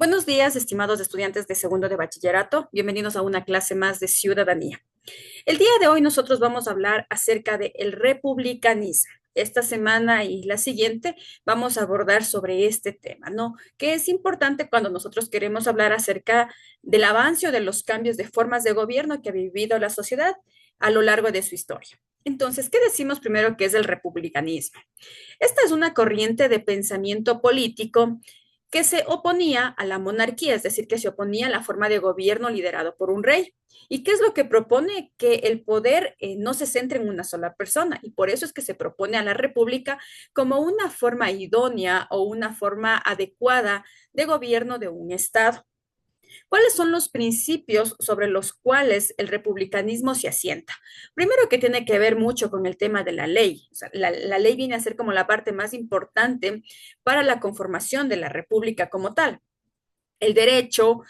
Buenos días, estimados estudiantes de segundo de bachillerato. Bienvenidos a una clase más de ciudadanía. El día de hoy nosotros vamos a hablar acerca del republicanismo. Esta semana y la siguiente vamos a abordar sobre este tema, ¿no? Que es importante cuando nosotros queremos hablar acerca del avance o de los cambios de formas de gobierno que ha vivido la sociedad a lo largo de su historia. Entonces, ¿qué decimos primero que es el republicanismo? Esta es una corriente de pensamiento político que se oponía a la monarquía, es decir, que se oponía a la forma de gobierno liderado por un rey. ¿Y qué es lo que propone? Que el poder no se centre en una sola persona, y por eso es que se propone a la república como una forma idónea o una forma adecuada de gobierno de un Estado. ¿Cuáles son los principios sobre los cuales el republicanismo se asienta? Primero, que tiene que ver mucho con el tema de la ley. O sea, la ley viene a ser como la parte más importante para la conformación de la república como tal. El derecho,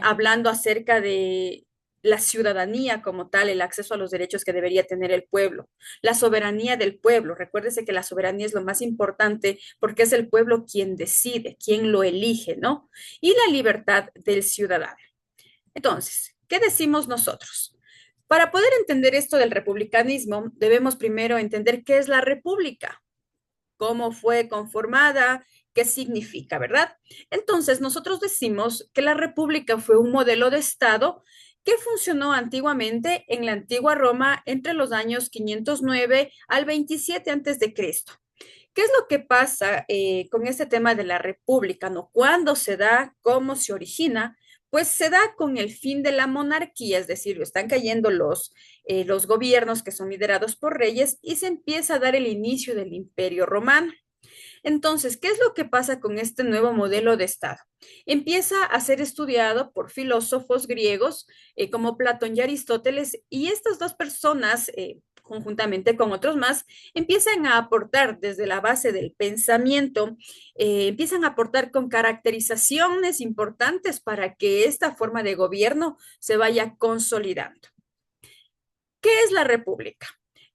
hablando acerca de la ciudadanía como tal, el acceso a los derechos que debería tener el pueblo, la soberanía del pueblo. Recuérdese que la soberanía es lo más importante porque es el pueblo quien decide, quien lo elige, ¿no? Y la libertad del ciudadano. Entonces, ¿qué decimos nosotros? Para poder entender esto del republicanismo, debemos primero entender qué es la república, cómo fue conformada, qué significa, ¿verdad? Entonces, nosotros decimos que la república fue un modelo de Estado que funcionó antiguamente en la antigua Roma entre los años 509 al 27 antes de Cristo. ¿Qué es lo que pasa con este tema de la república, no? ¿Cuándo se da? ¿Cómo se origina? Pues se da con el fin de la monarquía, es decir, están cayendo los gobiernos que son liderados por reyes y se empieza a dar el inicio del imperio romano. Entonces, ¿qué es lo que pasa con este nuevo modelo de Estado? Empieza a ser estudiado por filósofos griegos como Platón y Aristóteles, y estas dos personas, conjuntamente con otros más, empiezan a aportar desde la base del pensamiento, empiezan a aportar con caracterizaciones importantes para que esta forma de gobierno se vaya consolidando. ¿Qué es la república?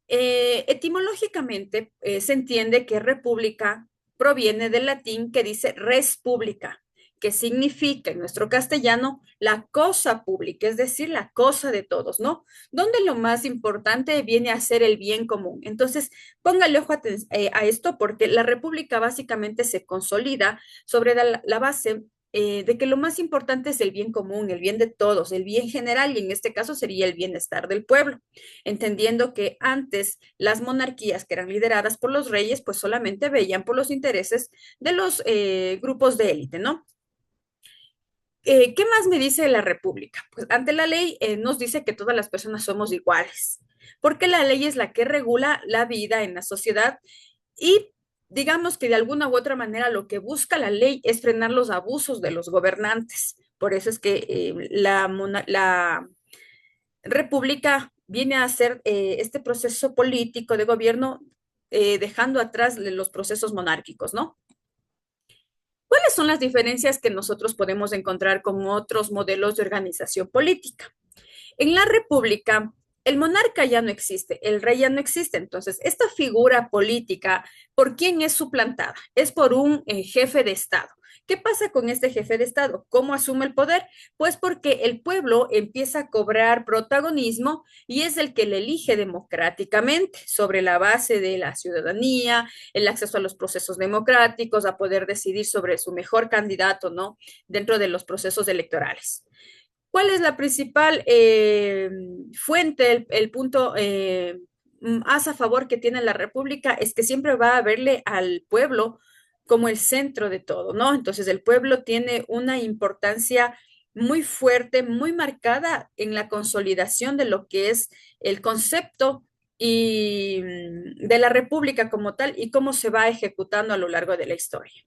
Etimológicamente, se entiende que república proviene del latín que dice res publica, que significa en nuestro castellano la cosa pública, es decir, la cosa de todos, ¿no? Donde lo más importante viene a ser el bien común. Entonces, póngale ojo a esto porque la república básicamente se consolida sobre la base de que lo más importante es el bien común, el bien de todos, el bien general, y en este caso sería el bienestar del pueblo, entendiendo que antes las monarquías que eran lideradas por los reyes, pues solamente veían por los intereses de los grupos de élite, ¿no? ¿Qué más me dice la República? Pues ante la ley nos dice que todas las personas somos iguales, porque la ley es la que regula la vida en la sociedad y digamos que de alguna u otra manera lo que busca la ley es frenar los abusos de los gobernantes. Por eso es que la república viene a hacer este proceso político de gobierno dejando atrás los procesos monárquicos, ¿no? ¿Cuáles son las diferencias que nosotros podemos encontrar con otros modelos de organización política? En la república, el monarca ya no existe, el rey ya no existe. Entonces, esta figura política, ¿por quién es suplantada? Es por un jefe de Estado. ¿Qué pasa con este jefe de Estado? ¿Cómo asume el poder? Pues porque el pueblo empieza a cobrar protagonismo y es el que le elige democráticamente sobre la base de la ciudadanía, el acceso a los procesos democráticos, a poder decidir sobre su mejor candidato, ¿no? Dentro de los procesos electorales. ¿Cuál es la principal fuente, el punto más a favor que tiene la República? Es que siempre va a verle al pueblo como el centro de todo, ¿no? Entonces el pueblo tiene una importancia muy fuerte, muy marcada en la consolidación de lo que es el concepto de la República como tal y cómo se va ejecutando a lo largo de la historia.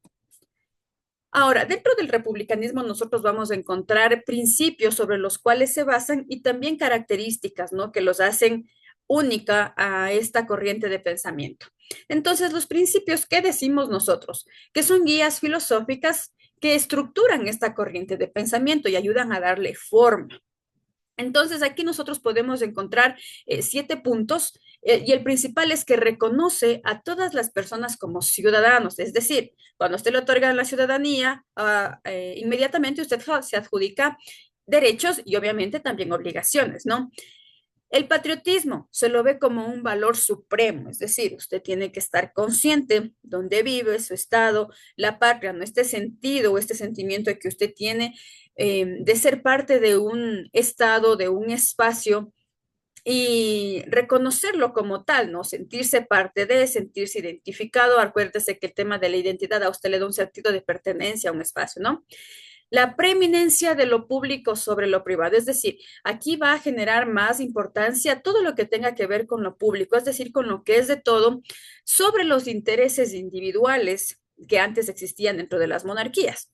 Ahora, dentro del republicanismo nosotros vamos a encontrar principios sobre los cuales se basan y también características, ¿no? Que los hacen única a esta corriente de pensamiento. Entonces, los principios, ¿qué decimos nosotros? Que son guías filosóficas que estructuran esta corriente de pensamiento y ayudan a darle forma. Entonces, aquí nosotros podemos encontrar 7 puntos y el principal es que reconoce a todas las personas como ciudadanos, es decir, cuando usted le otorga la ciudadanía, inmediatamente usted se adjudica derechos y obviamente también obligaciones, ¿no? El patriotismo se lo ve como un valor supremo, es decir, usted tiene que estar consciente dónde vive, su estado, la patria, ¿no? Este sentido o este sentimiento que usted tiene de ser parte de un estado, de un espacio y reconocerlo como tal, ¿no? Sentirse parte de, sentirse identificado. Acuérdese que el tema de la identidad a usted le da un sentido de pertenencia a un espacio, ¿no? La preeminencia de lo público sobre lo privado, es decir, aquí va a generar más importancia todo lo que tenga que ver con lo público, es decir, con lo que es de todo, sobre los intereses individuales que antes existían dentro de las monarquías.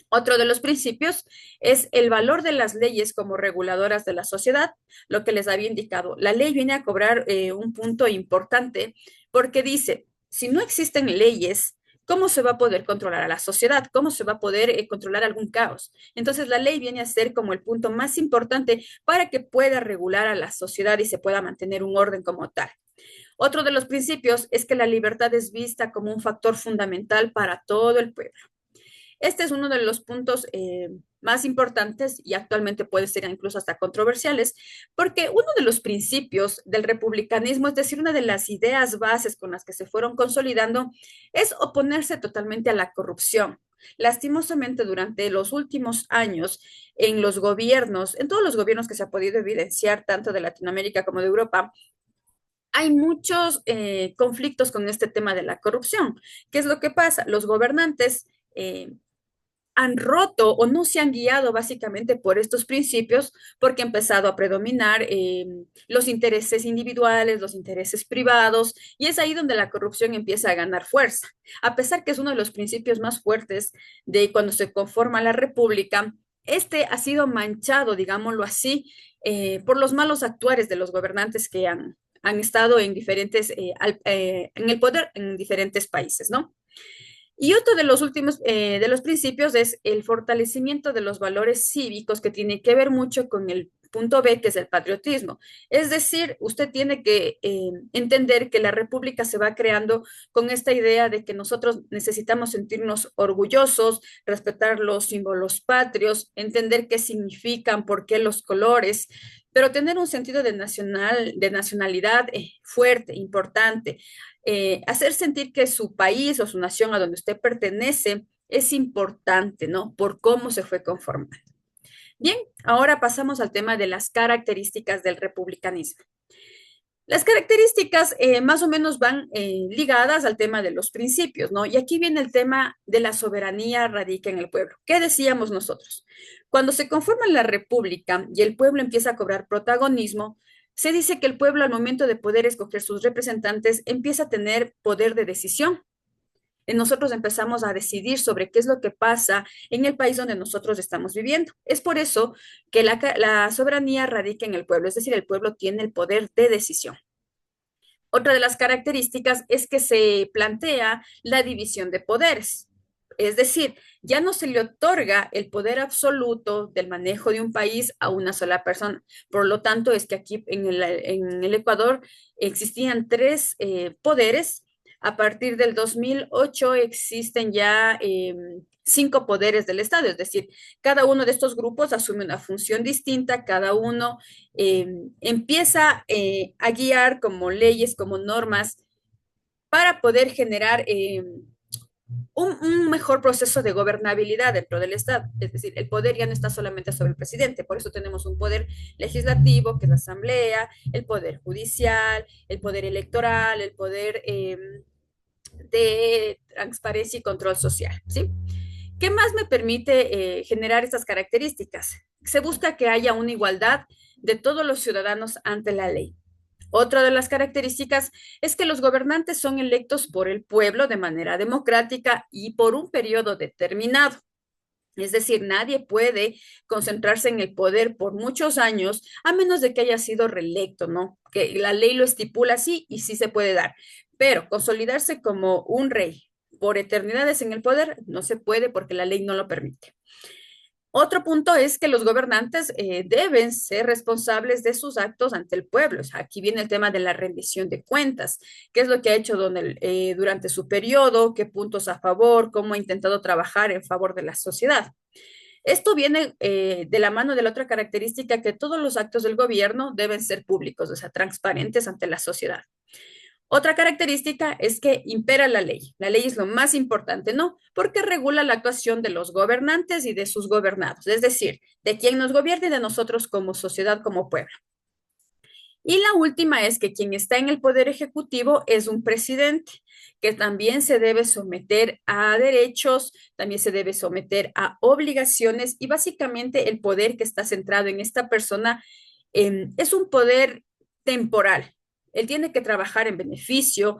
Otro de los principios es el valor de las leyes como reguladoras de la sociedad, lo que les había indicado. La ley viene a cobrar un punto importante porque dice, si no existen leyes, ¿cómo se va a poder controlar a la sociedad? ¿Cómo se va a poder controlar algún caos? Entonces, la ley viene a ser como el punto más importante para que pueda regular a la sociedad y se pueda mantener un orden como tal. Otro de los principios es que la libertad es vista como un factor fundamental para todo el pueblo. Este es uno de los puntos más importantes y actualmente puede ser incluso hasta controversiales, porque uno de los principios del republicanismo, es decir, una de las ideas bases con las que se fueron consolidando, es oponerse totalmente a la corrupción. Lastimosamente, durante los últimos años, en los gobiernos, en todos los gobiernos que se ha podido evidenciar, tanto de Latinoamérica como de Europa, hay muchos conflictos con este tema de la corrupción. ¿Qué es lo que pasa? Los gobernantes han roto o no se han guiado básicamente por estos principios porque ha empezado a predominar los intereses individuales, los intereses privados, y es ahí donde la corrupción empieza a ganar fuerza. A pesar que es uno de los principios más fuertes de cuando se conforma la República, este ha sido manchado, digámoslo así, por los malos actuares de los gobernantes que han estado en diferentes, en el poder en diferentes países, ¿no? Y otro de los últimos, de los principios es el fortalecimiento de los valores cívicos que tiene que ver mucho con el punto B, que es el patriotismo. Es decir, usted tiene que entender que la república se va creando con esta idea de que nosotros necesitamos sentirnos orgullosos, respetar los símbolos patrios, entender qué significan, por qué los colores, pero tener un sentido de nacionalidad fuerte, importante, hacer sentir que su país o su nación a donde usted pertenece es importante, ¿no? Por cómo se fue conformando. Bien, ahora pasamos al tema de las características del republicanismo. Las características más o menos van ligadas al tema de los principios, ¿no? Y aquí viene el tema de la soberanía radica en el pueblo. ¿Qué decíamos nosotros? Cuando se conforma la república y el pueblo empieza a cobrar protagonismo, se dice que el pueblo al momento de poder escoger sus representantes empieza a tener poder de decisión. Nosotros empezamos a decidir sobre qué es lo que pasa en el país donde nosotros estamos viviendo. Es por eso que la soberanía radica en el pueblo, es decir, el pueblo tiene el poder de decisión. Otra de las características es que se plantea la división de poderes. Es decir, ya no se le otorga el poder absoluto del manejo de un país a una sola persona. Por lo tanto, es que aquí en el Ecuador existían tres poderes. A partir del 2008 existen ya 5 poderes del Estado, es decir, cada uno de estos grupos asume una función distinta, cada uno empieza a guiar como leyes, como normas, para poder generar un mejor proceso de gobernabilidad dentro del Estado. Es decir, el poder ya no está solamente sobre el presidente, por eso tenemos un poder legislativo, que es la Asamblea, el poder judicial, el poder electoral, el poder de transparencia y control social, ¿sí? ¿Qué más me permite generar estas características? Se busca que haya una igualdad de todos los ciudadanos ante la ley. Otra de las características es que los gobernantes son electos por el pueblo de manera democrática y por un periodo determinado. Es decir, nadie puede concentrarse en el poder por muchos años a menos de que haya sido reelecto, ¿no? Que la ley lo estipula así y sí se puede dar. Pero consolidarse como un rey por eternidades en el poder no se puede porque la ley no lo permite. Otro punto es que los gobernantes deben ser responsables de sus actos ante el pueblo. O sea, aquí viene el tema de la rendición de cuentas. ¿Qué es lo que ha hecho durante su periodo? ¿Qué puntos a favor? ¿Cómo ha intentado trabajar en favor de la sociedad? Esto viene de la mano de la otra característica que todos los actos del gobierno deben ser públicos, o sea, transparentes ante la sociedad. Otra característica es que impera la ley. La ley es lo más importante, ¿no? Porque regula la actuación de los gobernantes y de sus gobernados, es decir, de quien nos gobierne y de nosotros como sociedad, como pueblo. Y la última es que quien está en el poder ejecutivo es un presidente, que también se debe someter a derechos, también se debe someter a obligaciones y básicamente el poder que está centrado en esta persona es un poder temporal. Él tiene que trabajar en beneficio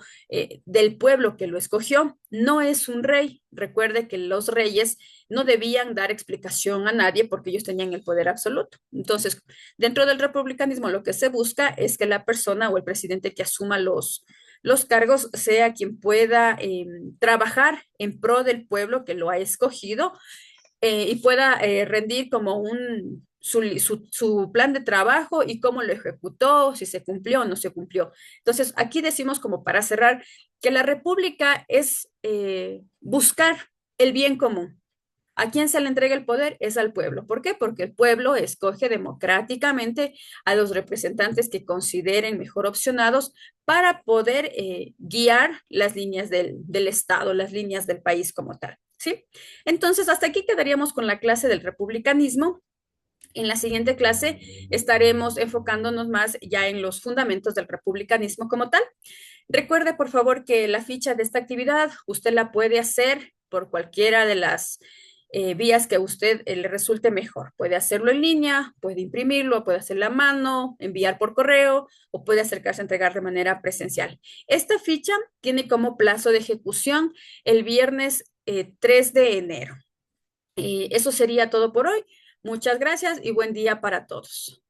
del pueblo que lo escogió. No es un rey. Recuerde que los reyes no debían dar explicación a nadie porque ellos tenían el poder absoluto. Entonces, dentro del republicanismo, lo que se busca es que la persona o el presidente que asuma los cargos sea quien pueda trabajar en pro del pueblo que lo ha escogido y pueda rendir como su plan de trabajo y cómo lo ejecutó, si se cumplió o no se cumplió. Entonces, aquí decimos como para cerrar que la república es buscar el bien común. ¿A quién se le entrega el poder? Es al pueblo. ¿Por qué? Porque el pueblo escoge democráticamente a los representantes que consideren mejor opcionados para poder guiar las líneas del Estado, las líneas del país como tal. ¿Sí? Entonces, hasta aquí quedaríamos con la clase del republicanismo. En la siguiente clase estaremos enfocándonos más ya en los fundamentos del republicanismo como tal. Recuerde, por favor, que la ficha de esta actividad usted la puede hacer por cualquiera de las vías que a usted le resulte mejor. Puede hacerlo en línea, puede imprimirlo, puede hacerlo a mano, enviar por correo o puede acercarse a entregar de manera presencial. Esta ficha tiene como plazo de ejecución el viernes 3 de enero. Eso sería todo por hoy. Muchas gracias y buen día para todos.